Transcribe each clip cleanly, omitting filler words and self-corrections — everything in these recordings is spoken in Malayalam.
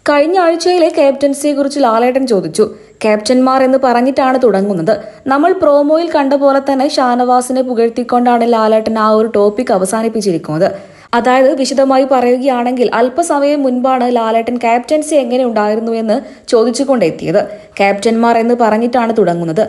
കഴിഞ്ഞ ആഴ്ചയിലെ ക്യാപ്റ്റൻസിയെക്കുറിച്ച് ലാലേട്ടൻ ചോദിച്ചു. ക്യാപ്റ്റന്മാർ എന്ന് പറഞ്ഞിട്ടാണ് തുടങ്ങുന്നത്. നമ്മൾ പ്രോമോയിൽ കണ്ട പോലെ തന്നെ ഷാനവാസിനെ പുകഴ്ത്തിക്കൊണ്ടാണ് ലാലേട്ടൻ ആ ഒരു ടോപ്പിക് അവസാനിപ്പിച്ചിരിക്കുന്നത്. അതായത് വിശദമായി പറയുകയാണെങ്കിൽ അല്പസമയം മുൻപാണ് ലാലേട്ടൻ ക്യാപ്റ്റൻസി എങ്ങനെ ഉണ്ടായിരുന്നു എന്ന് ചോദിച്ചുകൊണ്ടെത്തിയത്. ക്യാപ്റ്റന്മാർ എന്ന് പറഞ്ഞിട്ടാണ് തുടങ്ങുന്നത്.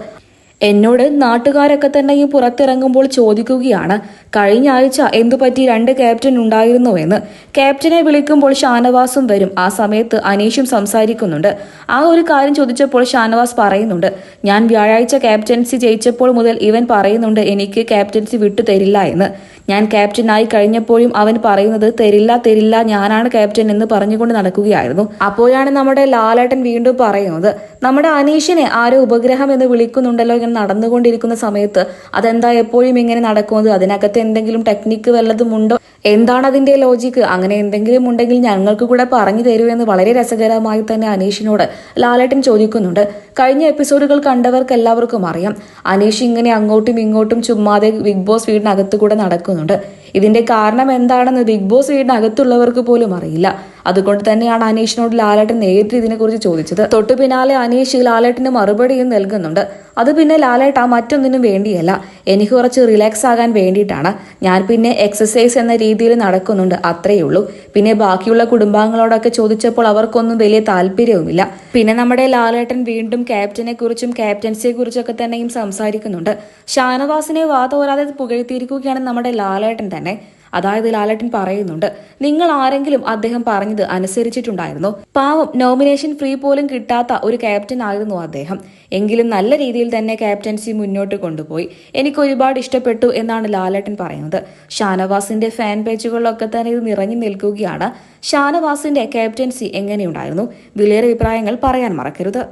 എന്നോട് നാട്ടുകാരൊക്കെ തന്നെ ഈ പുറത്തിറങ്ങുമ്പോൾ ചോദിക്കുകയാണ്, കഴിഞ്ഞ ആഴ്ച എന്തുപറ്റി 2 ക്യാപ്റ്റൻ ഉണ്ടായിരുന്നുവെന്ന്. ക്യാപ്റ്റനെ വിളിക്കുമ്പോൾ ഷാനവാസും വരും, ആ സമയത്ത് അനീഷും സംസാരിക്കുന്നുണ്ട്. ആ ഒരു കാര്യം ചോദിച്ചപ്പോൾ ഷാനവാസ് പറയുന്നുണ്ട്, ഞാൻ വ്യാഴാഴ്ച ക്യാപ്റ്റൻസി ജയിച്ചപ്പോൾ മുതൽ ഇവൻ പറയുന്നുണ്ട് എനിക്ക് ക്യാപ്റ്റൻസി വിട്ടു തരില്ല എന്ന്. ഞാൻ ക്യാപ്റ്റനായി കഴിഞ്ഞപ്പോഴും അവൻ പറയുന്നത് തരില്ല ഞാനാണ് ക്യാപ്റ്റൻ എന്ന് പറഞ്ഞുകൊണ്ട് നടക്കുകയായിരുന്നു. അപ്പോഴാണ് നമ്മുടെ ലാലേട്ടൻ വീണ്ടും പറയുന്നത്, നമ്മുടെ അനീഷിനെ ആരോ ഉപഗ്രഹം എന്ന് വിളിക്കുന്നുണ്ടല്ലോ ഇങ്ങനെ നടന്നുകൊണ്ടിരിക്കുന്ന സമയത്ത് അതെന്താ എപ്പോഴും ഇങ്ങനെ നടക്കുന്നത്, അതിനകത്ത് എന്തെങ്കിലും ടെക്നിക്ക് വല്ലതും ഉണ്ടോ, എന്താണ് അതിന്റെ ലോജിക്ക്, അങ്ങനെ എന്തെങ്കിലും ഉണ്ടെങ്കിൽ ഞങ്ങൾക്ക് കൂടെ പറഞ്ഞു തരൂ എന്ന് വളരെ രസകരമായി തന്നെ അനീഷിനോട് ലാലേട്ടൻ ചോദിക്കുന്നുണ്ട്. കഴിഞ്ഞ എപ്പിസോഡുകൾ കണ്ടവർക്ക് എല്ലാവർക്കും അറിയാം, അനീഷ് ഇങ്ങനെ അങ്ങോട്ടും ഇങ്ങോട്ടും ചുമ്മാതെ ബിഗ് ബോസ് വീടിനകത്ത് കൂടെ നടക്കുന്നുണ്ട്. ഇതിന്റെ കാരണം എന്താണെന്ന് ബിഗ് ബോസ് വീടിനകത്തുള്ളവർക്ക് പോലും അറിയില്ല. അതുകൊണ്ട് തന്നെയാണ് അനീഷിനോട് ലാലേട്ടൻ നേരിട്ട് ഇതിനെക്കുറിച്ച് ചോദിച്ചത്. തൊട്ടു പിന്നാലെ അനീഷ് ലാലേട്ടന് മറുപടിയും നൽകുന്നുണ്ട്. അത് പിന്നെ ലാലേട്ട മറ്റൊന്നിനും വേണ്ടിയല്ല, എനിക്ക് കുറച്ച് റിലാക്സ് ആകാൻ വേണ്ടിയിട്ടാണ്. ഞാൻ പിന്നെ എക്സസൈസ് എന്ന രീതിയിൽ നടക്കുന്നുണ്ട്, അത്രയേ ഉള്ളൂ. പിന്നെ ബാക്കിയുള്ള കുടുംബാംഗങ്ങളോടൊക്കെ ചോദിച്ചപ്പോൾ അവർക്കൊന്നും വലിയ താല്പര്യവുമില്ല. പിന്നെ നമ്മുടെ ലാലേട്ടൻ വീണ്ടും ക്യാപ്റ്റനെ കുറിച്ചും ക്യാപ്റ്റൻസിയെ കുറിച്ചൊക്കെ തന്നെയും സംസാരിക്കുന്നുണ്ട്. ഷാനവാസിനെ വാതോരാതെ പുകഴ്ത്തിയിരിക്കുകയാണ് നമ്മുടെ ലാലേട്ടൻ തന്നെ. അതായത് ലാലേട്ടൻ പറയുന്നുണ്ട്, നിങ്ങൾ ആരെങ്കിലും അദ്ദേഹം പറഞ്ഞത് അനുസരിച്ചിട്ടുണ്ടായിരുന്നു? പാവം, നോമിനേഷൻ ഫ്രീ പോലും കിട്ടാത്ത ഒരു ക്യാപ്റ്റൻ ആയിരുന്നു അദ്ദേഹം. എങ്കിലും നല്ല രീതിയിൽ തന്നെ ക്യാപ്റ്റൻസി മുന്നോട്ട് കൊണ്ടുപോയി. എനിക്ക് ഒരുപാട് ഇഷ്ടപ്പെട്ടു എന്നാണ് ലാലേട്ടൻ പറയുന്നത്. ഷാനവാസിന്റെ ഫാൻ പേജുകളിലൊക്കെ തന്നെ ഇത് നിറഞ്ഞു നിൽക്കുകയാണ്. ഷാനവാസിന്റെ ക്യാപ്റ്റൻസി എങ്ങനെയുണ്ടായിരുന്നു? വിലയേറെ അഭിപ്രായങ്ങൾ പറയാൻ മറക്കരുത്.